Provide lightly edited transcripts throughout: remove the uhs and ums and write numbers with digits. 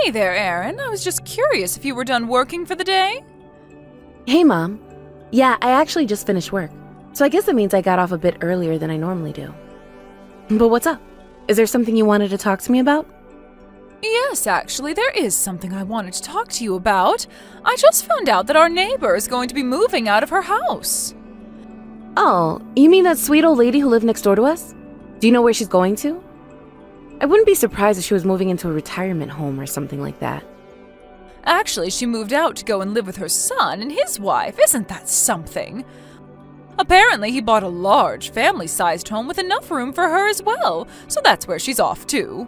Hey there, Aaron. I was just curious if you were done working for the day? Hey, Mom. Yeah, I actually just finished work, so I guess that means I got off a bit earlier than I normally do. But what's up? Is there something you wanted to talk to me about? Yes, actually, there is something I wanted to talk to you about. I just found out that our neighbor is going to be moving out of her house. Oh, you mean that sweet old lady who lived next door to us? Do you know where she's going to? I wouldn't be surprised if she was moving into a retirement home or something like that. Actually, she moved out to go and live with her son and his wife. Isn't that something? Apparently, he bought a large, family-sized home with enough room for her as well, so that's where she's off to.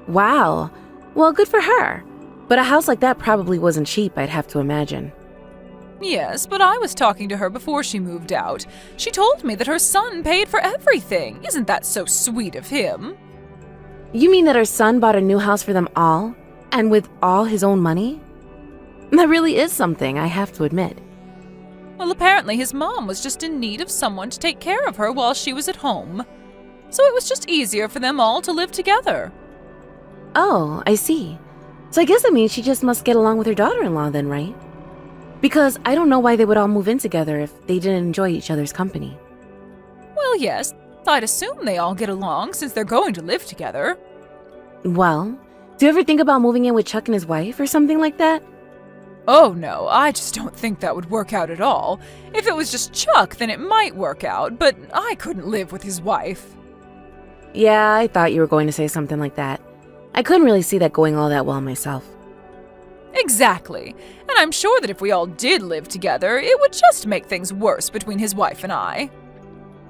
Wow. Well, good for her. But a house like that probably wasn't cheap, I'd have to imagine. Yes, but I was talking to her before she moved out. She told me that her son paid for everything. Isn't that so sweet of him? You mean that her son bought a new house for them all? And with all his own money? That really is something, I have to admit. Well, apparently his mom was just in need of someone to take care of her while she was at home. So it was just easier for them all to live together. Oh, I see. So I guess that means she just must get along with her daughter-in-law then, right? Because I don't know why they would all move in together if they didn't enjoy each other's company. Well, yes, I'd assume they all get along since they're going to live together. Well, do you ever think about moving in with Chuck and his wife or something like that? Oh no, I just don't think that would work out at all. If it was just Chuck, then it might work out, but I couldn't live with his wife. Yeah, I thought you were going to say something like that. I couldn't really see that going all that well myself. Exactly. And I'm sure that if we all did live together, it would just make things worse between his wife and I.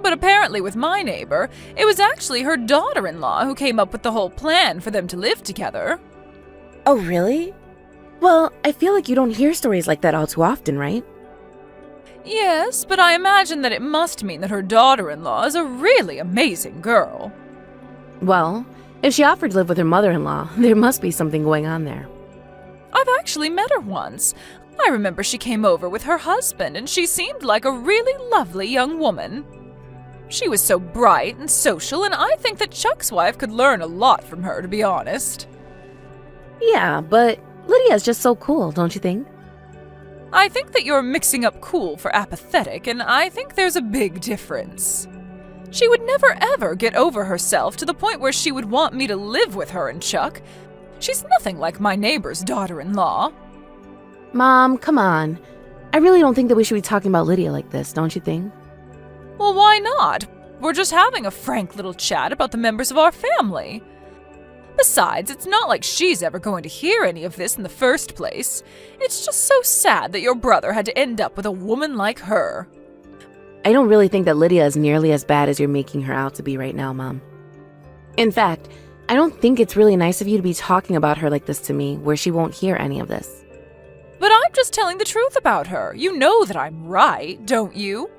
But apparently with my neighbor, it was actually her daughter-in-law who came up with the whole plan for them to live together. Oh, really? Well, I feel like you don't hear stories like that all too often, right? Yes, but I imagine that it must mean that her daughter-in-law is a really amazing girl. Well, if she offered to live with her mother-in-law, there must be something going on there. I've actually met her once. I remember she came over with her husband, and she seemed like a really lovely young woman. She was so bright and social, and I think that Chuck's wife could learn a lot from her, to be honest. Yeah, but Lydia's just so cool, don't you think? I think that you're mixing up cool for apathetic, and I think there's a big difference. She would never ever get over herself to the point where she would want me to live with her and Chuck. She's nothing like my neighbor's daughter-in-law. Mom, come on. I really don't think that we should be talking about Lydia like this, don't you think? Well, why not? We're just having a frank little chat about the members of our family. Besides, it's not like she's ever going to hear any of this in the first place. It's just so sad that your brother had to end up with a woman like her. I don't really think that Lydia is nearly as bad as you're making her out to be right now, Mom. In fact, I don't think it's really nice of you to be talking about her like this to me, where she won't hear any of this. But I'm just telling the truth about her. You know that I'm right, don't you?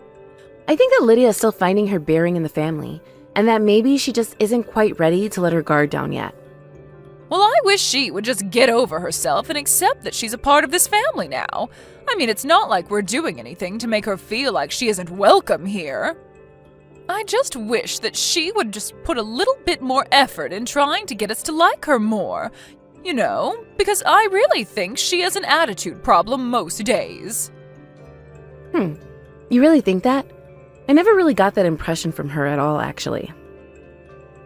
I think that Lydia is still finding her bearing in the family, and that maybe she just isn't quite ready to let her guard down yet. Well, I wish she would just get over herself and accept that she's a part of this family now. I mean, it's not like we're doing anything to make her feel like she isn't welcome here. I just wish that she would just put a little bit more effort in trying to get us to like her more. You know, because I really think she has an attitude problem most days. You really think that? I never really got that impression from her at all, actually.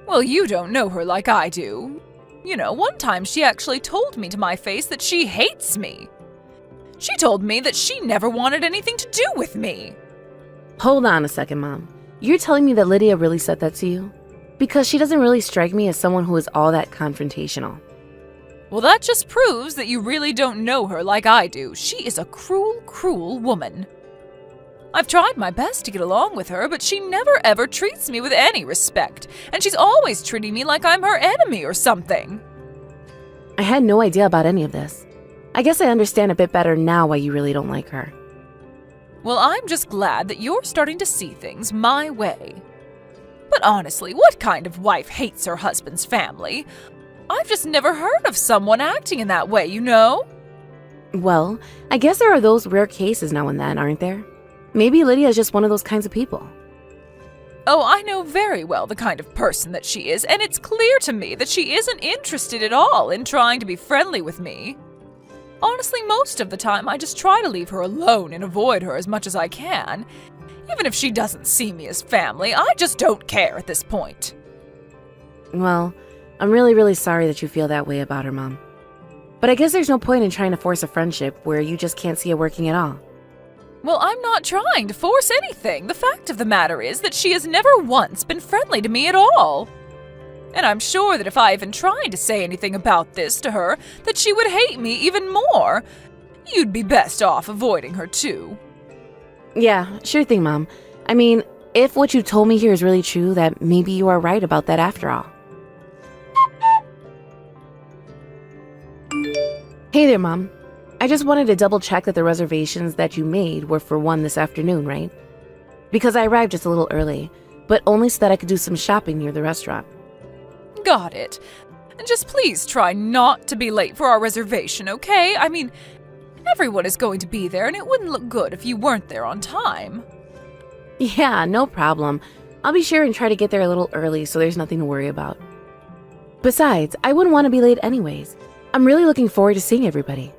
Well, you don't know her like I do. You know, one time she actually told me to my face that she hates me. She told me that she never wanted anything to do with me. Hold on a second, Mom. You're telling me that Lydia really said that to you? Because she doesn't really strike me as someone who is all that confrontational. Well, that just proves that you really don't know her like I do. She is a cruel, cruel woman. I've tried my best to get along with her, but she never ever treats me with any respect, and she's always treating me like I'm her enemy or something. I had no idea about any of this. I guess I understand a bit better now why you really don't like her. Well, I'm just glad that you're starting to see things my way. But honestly, what kind of wife hates her husband's family? I've just never heard of someone acting in that way, you know? Well, I guess there are those rare cases now and then, aren't there? Maybe Lydia is just one of those kinds of people. Oh, I know very well the kind of person that she is, and it's clear to me that she isn't interested at all in trying to be friendly with me. Honestly, most of the time I just try to leave her alone and avoid her as much as I can. Even if she doesn't see me as family, I just don't care at this point. Well, I'm really sorry that you feel that way about her, Mom. But I guess there's no point in trying to force a friendship where you just can't see it working at all. Well, I'm not trying to force anything. The fact of the matter is that she has never once been friendly to me at all. And I'm sure that if I even tried to say anything about this to her, that she would hate me even more. You'd be best off avoiding her too. Yeah, sure thing, Mom. I mean, if what you told me here is really true, that maybe you are right about that after all. Hey there, Mom. I just wanted to double check that the reservations that you made were for 1 this afternoon, right? Because I arrived just a little early, but only so that I could do some shopping near the restaurant. Got it. And just please try not to be late for our reservation, okay? I mean, everyone is going to be there, and it wouldn't look good if you weren't there on time. Yeah, no problem. I'll be sure and try to get there a little early so there's nothing to worry about. Besides, I wouldn't want to be late anyways. I'm really looking forward to seeing everybody.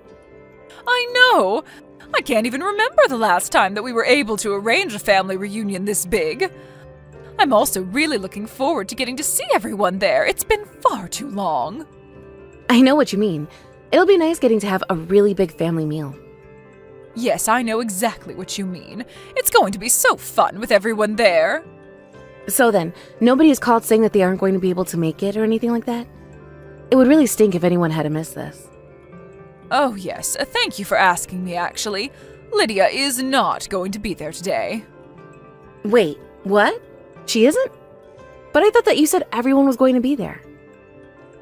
I know! I can't even remember the last time that we were able to arrange a family reunion this big. I'm also really looking forward to getting to see everyone there. It's been far too long. I know what you mean. It'll be nice getting to have a really big family meal. Yes, I know exactly what you mean. It's going to be so fun with everyone there. So then, nobody has called saying that they aren't going to be able to make it or anything like that? It would really stink if anyone had to miss this. Oh yes, thank you for asking me actually. Lydia is not going to be there today. Wait, what? She isn't? But I thought that you said everyone was going to be there.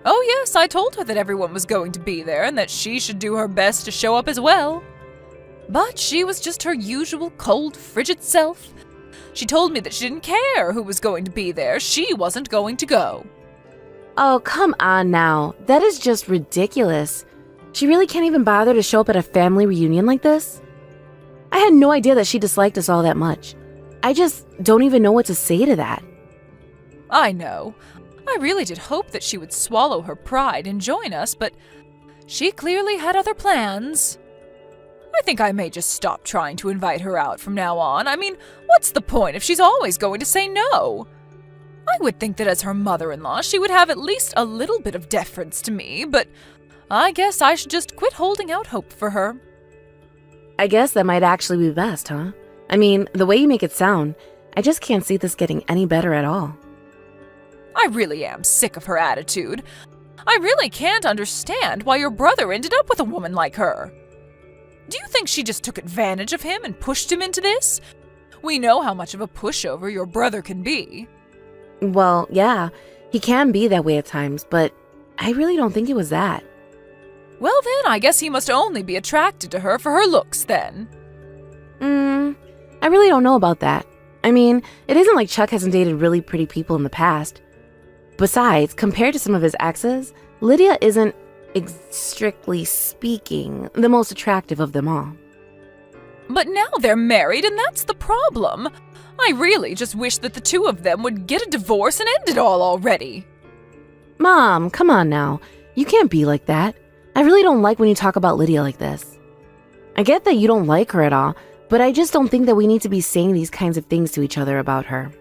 Oh yes, I told her that everyone was going to be there and that she should do her best to show up as well. But she was just her usual cold, frigid self. She told me that she didn't care who was going to be there. She wasn't going to go. Oh, come on now. That is just ridiculous. She really can't even bother to show up at a family reunion like this? I had no idea that she disliked us all that much. I just don't even know what to say to that. I know. I really did hope that she would swallow her pride and join us, but she clearly had other plans. I think I may just stop trying to invite her out from now on. I mean, what's the point if she's always going to say no? I would think that as her mother-in-law, she would have at least a little bit of deference to me, but I guess I should just quit holding out hope for her. I guess that might actually be best, huh? I mean, the way you make it sound, I just can't see this getting any better at all. I really am sick of her attitude. I really can't understand why your brother ended up with a woman like her. Do you think she just took advantage of him and pushed him into this? We know how much of a pushover your brother can be. Well, yeah, he can be that way at times, but I really don't think it was that. Well then, I guess he must only be attracted to her for her looks then. I really don't know about that. I mean, it isn't like Chuck hasn't dated really pretty people in the past. Besides, compared to some of his exes, Lydia isn't, strictly speaking, the most attractive of them all. But now they're married, and that's the problem. I really just wish that the two of them would get a divorce and end it all already. Mom, come on now. You can't be like that. I really don't like when you talk about Lydia like this. I get that you don't like her at all, but I just don't think that we need to be saying these kinds of things to each other about her.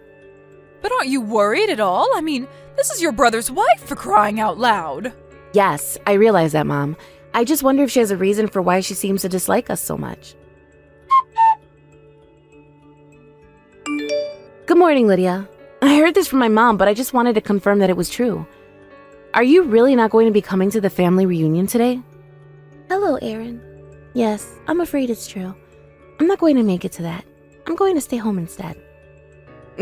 But aren't you worried at all? I mean, this is your brother's wife, for crying out loud. Yes, I realize that, Mom. I just wonder if she has a reason for why she seems to dislike us so much. Good morning, Lydia. I heard this from my mom, but I just wanted to confirm that it was true. Are you really not going to be coming to the family reunion today? Hello, Aaron. Yes, I'm afraid it's true. I'm not going to make it to that. I'm going to stay home instead.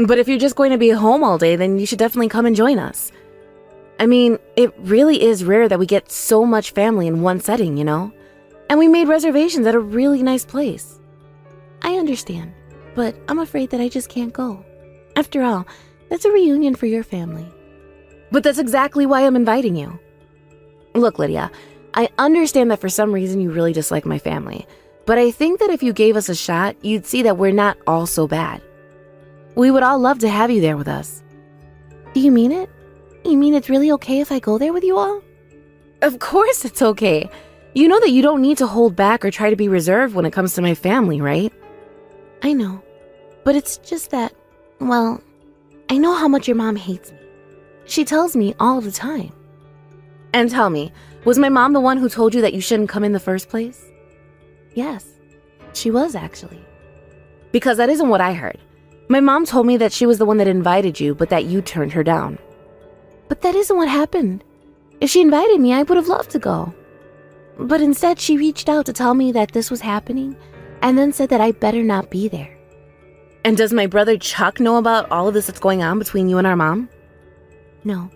But if you're just going to be home all day, then you should definitely come and join us. I mean, it really is rare that we get so much family in one setting, you know? And we made reservations at a really nice place. I understand, but I'm afraid that I just can't go. After all, that's a reunion for your family. But that's exactly why I'm inviting you. Look, Lydia, I understand that for some reason you really dislike my family, but I think that if you gave us a shot, you'd see that we're not all so bad. We would all love to have you there with us. Do you mean it? You mean it's really okay if I go there with you all? Of course it's okay. You know that you don't need to hold back or try to be reserved when it comes to my family, right? I know. But it's just that, well, I know how much your mom hates me. She tells me all the time. And tell me, was my mom the one who told you that you shouldn't come in the first place? Yes, she was actually. Because that isn't what I heard. My mom told me that she was the one that invited you, but that you turned her down. But that isn't what happened. If she invited me, I would have loved to go. But instead, she reached out to tell me that this was happening, and then said that I better not be there. And does my brother Chuck know about all of this that's going on between you and our mom? No.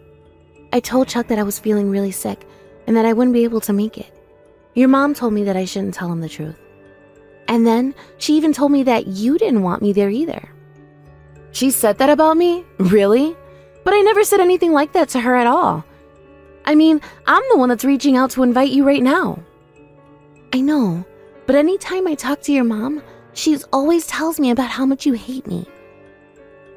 I told Chuck that I was feeling really sick, and that I wouldn't be able to make it. Your mom told me that I shouldn't tell him the truth. And then, she even told me that you didn't want me there either. She said that about me? Really? But I never said anything like that to her at all. I mean, I'm the one that's reaching out to invite you right now. I know, but anytime I talk to your mom, she always tells me about how much you hate me.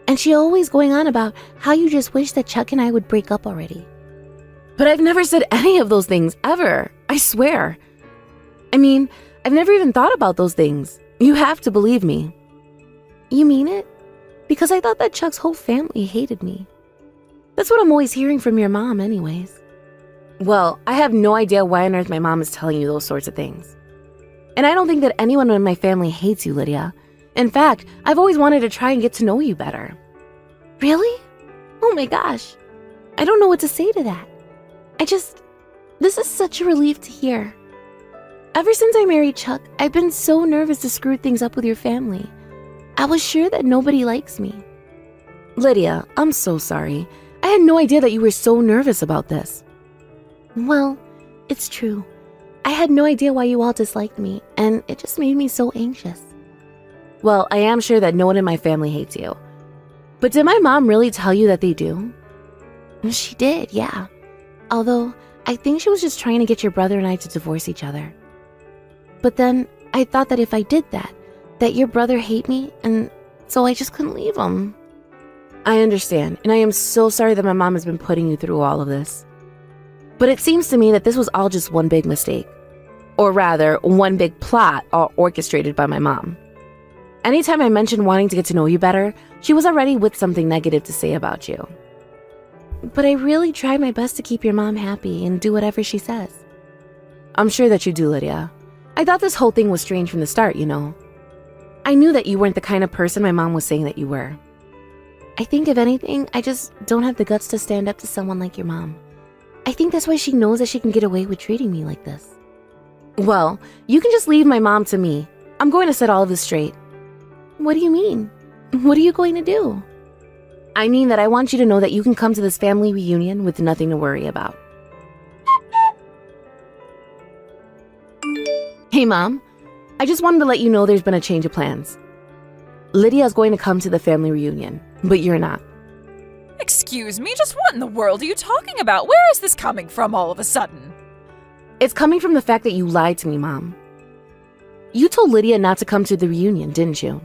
And she always going on about how you just wish that Chuck and I would break up already. But I've never said any of those things, ever. I swear. I mean, I've never even thought about those things. You have to believe me. You mean it? Because I thought that Chuck's whole family hated me. That's what I'm always hearing from your mom anyways. Well, I have no idea why on earth my mom is telling you those sorts of things. And I don't think that anyone in my family hates you, Lydia. In fact, I've always wanted to try and get to know you better. Really? Oh my gosh. I don't know what to say to that. This is such a relief to hear. Ever since I married Chuck, I've been so nervous to screw things up with your family. I was sure that nobody likes me. Lydia, I'm so sorry. I had no idea that you were so nervous about this. Well, it's true. I had no idea why you all disliked me, and it just made me so anxious. Well, I am sure that no one in my family hates you. But did my mom really tell you that they do? She did, yeah. Although, I think she was just trying to get your brother and I to divorce each other. But then, I thought that if I did that your brother hate me, and so I just couldn't leave him. I understand, and I am so sorry that my mom has been putting you through all of this. But it seems to me that this was all just one big mistake. Or rather, one big plot all orchestrated by my mom. Anytime I mentioned wanting to get to know you better, she was already with something negative to say about you. But I really try my best to keep your mom happy and do whatever she says. I'm sure that you do, Lydia. I thought this whole thing was strange from the start, you know. I knew that you weren't the kind of person my mom was saying that you were. I think if anything, I just don't have the guts to stand up to someone like your mom. I think that's why she knows that she can get away with treating me like this. Well, you can just leave my mom to me. I'm going to set all of this straight. What do you mean? What are you going to do? I mean that I want you to know that you can come to this family reunion with nothing to worry about. Hey, Mom. I just wanted to let you know there's been a change of plans. Lydia is going to come to the family reunion, but you're not. Excuse me, just what in the world are you talking about? Where is this coming from all of a sudden? It's coming from the fact that you lied to me, Mom. You told Lydia not to come to the reunion, didn't you?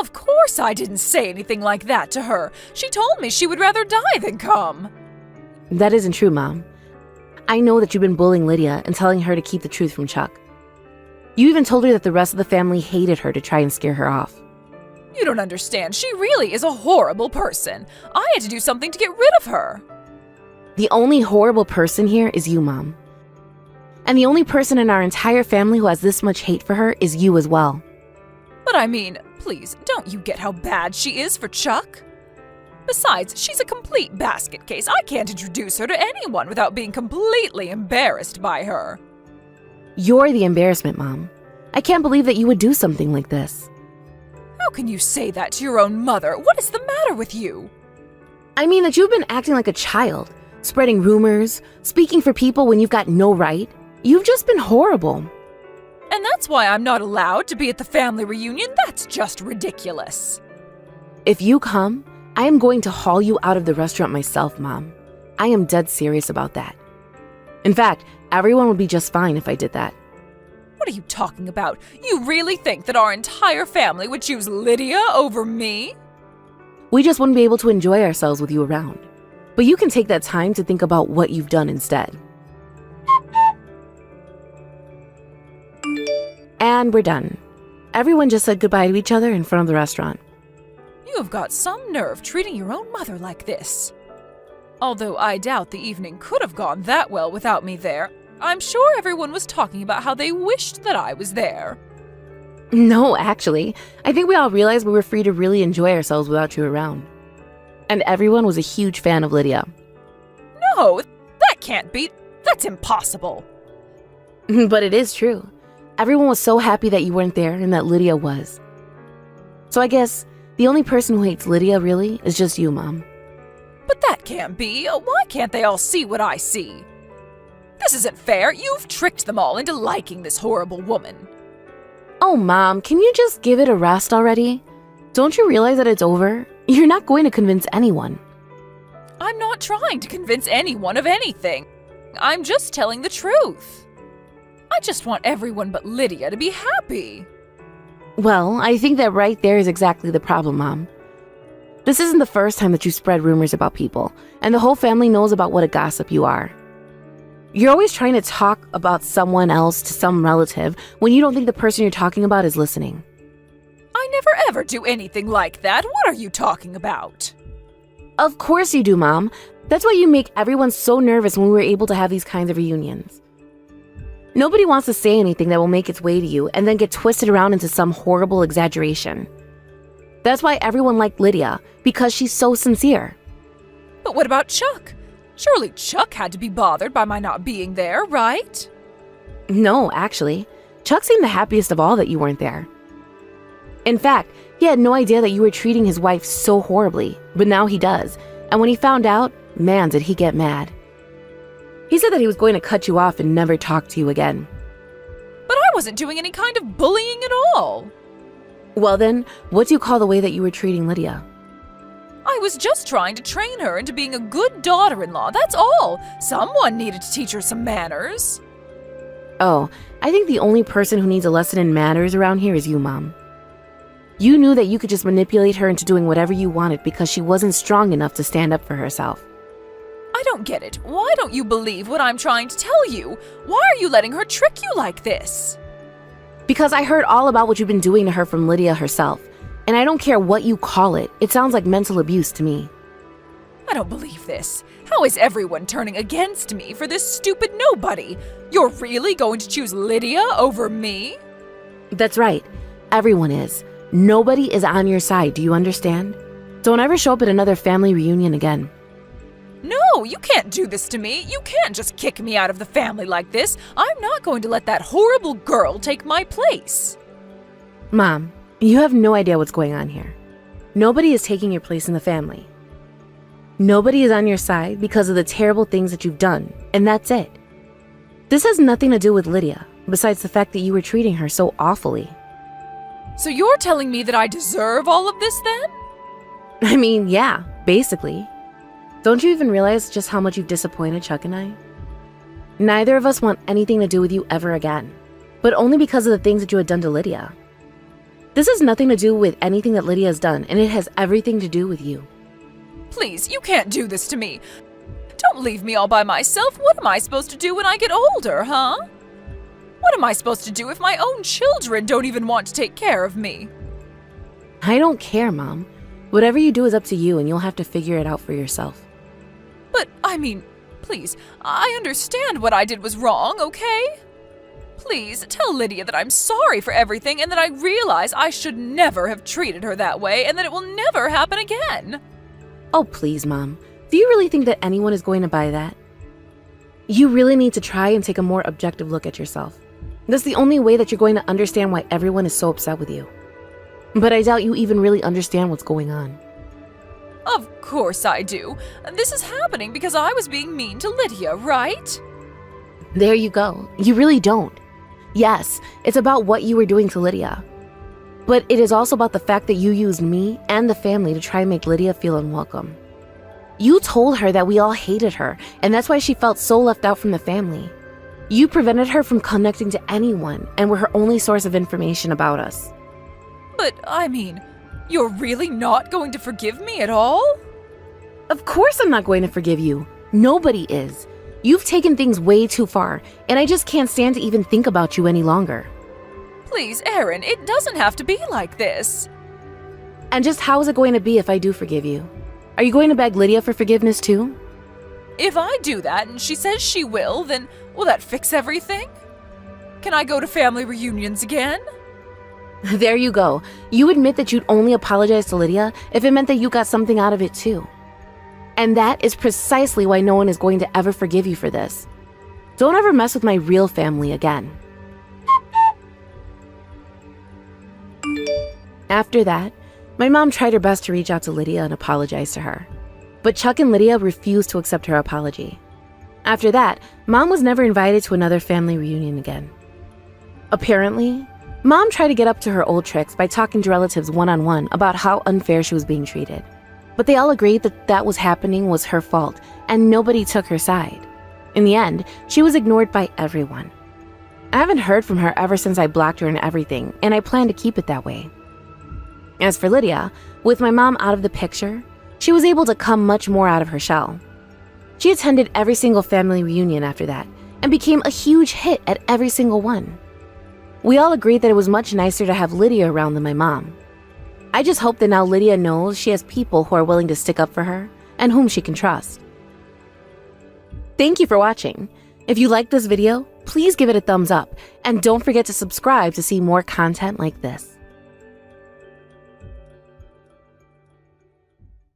Of course I didn't say anything like that to her. She told me she would rather die than come. That isn't true, Mom. I know that you've been bullying Lydia and telling her to keep the truth from Chuck. You even told her that the rest of the family hated her to try and scare her off. You don't understand. She really is a horrible person. I had to do something to get rid of her. The only horrible person here is you, Mom. And the only person in our entire family who has this much hate for her is you as well. But I mean, please, don't you get how bad she is for Chuck? Besides, she's a complete basket case. I can't introduce her to anyone without being completely embarrassed by her. You're the embarrassment, Mom. I can't believe that you would do something like this. How can you say that to your own mother? What is the matter with you? I mean that you've been acting like a child, spreading rumors, speaking for people when you've got no right. You've just been horrible. And that's why I'm not allowed to be at the family reunion? That's just ridiculous. If you come, I am going to haul you out of the restaurant myself, Mom. I am dead serious about that. In fact, everyone would be just fine if I did that. What are you talking about? You really think that our entire family would choose Lydia over me? We just wouldn't be able to enjoy ourselves with you around. But you can take that time to think about what you've done instead. And we're done. Everyone just said goodbye to each other in front of the restaurant. You have got some nerve treating your own mother like this. Although I doubt the evening could have gone that well without me there, I'm sure everyone was talking about how they wished that I was there. No, actually, I think we all realized we were free to really enjoy ourselves without you around. And everyone was a huge fan of Lydia. No, that can't be. That's impossible. But it is true. Everyone was so happy that you weren't there and that Lydia was. So I guess the only person who hates Lydia really is just you, Mom. But that can't be. Why can't they all see what I see? This isn't fair. You've tricked them all into liking this horrible woman. Oh, Mom, can you just give it a rest already? Don't you realize that it's over? You're not going to convince anyone. I'm not trying to convince anyone of anything. I'm just telling the truth. I just want everyone but Lydia to be happy. Well, I think that right there is exactly the problem, Mom. This isn't the first time that you spread rumors about people, and the whole family knows about what a gossip you are. You're always trying to talk about someone else to some relative when you don't think the person you're talking about is listening. I never ever do anything like that. What are you talking about? Of course you do, Mom. That's why you make everyone so nervous when we were able to have these kinds of reunions. Nobody wants to say anything that will make its way to you and then get twisted around into some horrible exaggeration. That's why everyone liked Lydia, because she's so sincere. But what about Chuck? Surely Chuck had to be bothered by my not being there, right? No, actually. Chuck seemed the happiest of all that you weren't there. In fact, he had no idea that you were treating his wife so horribly, but now he does. And when he found out, man, did he get mad. He said that he was going to cut you off and never talk to you again. But I wasn't doing any kind of bullying at all. Well then, what do you call the way that you were treating Lydia? I was just trying to train her into being a good daughter-in-law, that's all. Someone needed to teach her some manners. Oh, I think the only person who needs a lesson in manners around here is you, Mom. You knew that you could just manipulate her into doing whatever you wanted because she wasn't strong enough to stand up for herself. I don't get it. Why don't you believe what I'm trying to tell you? Why are you letting her trick you like this? Because I heard all about what you've been doing to her from Lydia herself. And I don't care what you call it. It sounds like mental abuse to me. I don't believe this. How is everyone turning against me for this stupid nobody? You're really going to choose Lydia over me? That's right. Everyone is. Nobody is on your side, do you understand? Don't ever show up at another family reunion again. No, you can't do this to me. You can't just kick me out of the family like this. I'm not going to let that horrible girl take my place. Mom, you have no idea what's going on here. Nobody is taking your place in the family. Nobody is on your side because of the terrible things that you've done, and that's it. This has nothing to do with Lydia, besides the fact that you were treating her so awfully. So you're telling me that I deserve all of this then? I mean, yeah, basically. Don't you even realize just how much you've disappointed Chuck and I? Neither of us want anything to do with you ever again, but only because of the things that you had done to Lydia. This has nothing to do with anything that Lydia has done, and it has everything to do with you. Please, you can't do this to me. Don't leave me all by myself. What am I supposed to do when I get older, huh? What am I supposed to do if my own children don't even want to take care of me? I don't care, Mom. Whatever you do is up to you, and you'll have to figure it out for yourself. But, I mean, please, I understand what I did was wrong, okay? Please, tell Lydia that I'm sorry for everything and that I realize I should never have treated her that way and that it will never happen again. Oh, please, Mom. Do you really think that anyone is going to buy that? You really need to try and take a more objective look at yourself. That's the only way that you're going to understand why everyone is so upset with you. But I doubt you even really understand what's going on. Of course I do. This is happening because I was being mean to Lydia, right? There you go. You really don't. Yes, it's about what you were doing to Lydia. But it is also about the fact that you used me and the family to try and make Lydia feel unwelcome. You told her that we all hated her, and that's why she felt so left out from the family. You prevented her from connecting to anyone and were her only source of information about us. But, I mean, You're really not going to forgive me at all? Of course I'm not going to forgive you. Nobody is. You've taken things way too far, and I just can't stand to even think about you any longer. Please, Erin, it doesn't have to be like this. And just how is it going to be if I do forgive you? Are you going to beg Lydia for forgiveness too? If I do that and she says she will, then will that fix everything? Can I go to family reunions again? There you go. You admit that you'd only apologize to Lydia if it meant that you got something out of it too. And that is precisely why no one is going to ever forgive you for this. Don't ever mess with my real family again. After that, my mom tried her best to reach out to Lydia and apologize to her. But Chuck and Lydia refused to accept her apology. After that, Mom was never invited to another family reunion again. Apparently, Mom tried to get up to her old tricks by talking to relatives one-on-one about how unfair she was being treated. But they all agreed that that was happening was her fault, and nobody took her side. In the end, she was ignored by everyone. I haven't heard from her ever since I blocked her and everything, and I plan to keep it that way. As for Lydia, with my mom out of the picture, she was able to come much more out of her shell. She attended every single family reunion after that, and became a huge hit at every single one. We all agreed that it was much nicer to have Lydia around than my mom. I just hope that now Lydia knows she has people who are willing to stick up for her and whom she can trust. Thank you for watching. If you liked this video, please give it a thumbs up and don't forget to subscribe to see more content like this.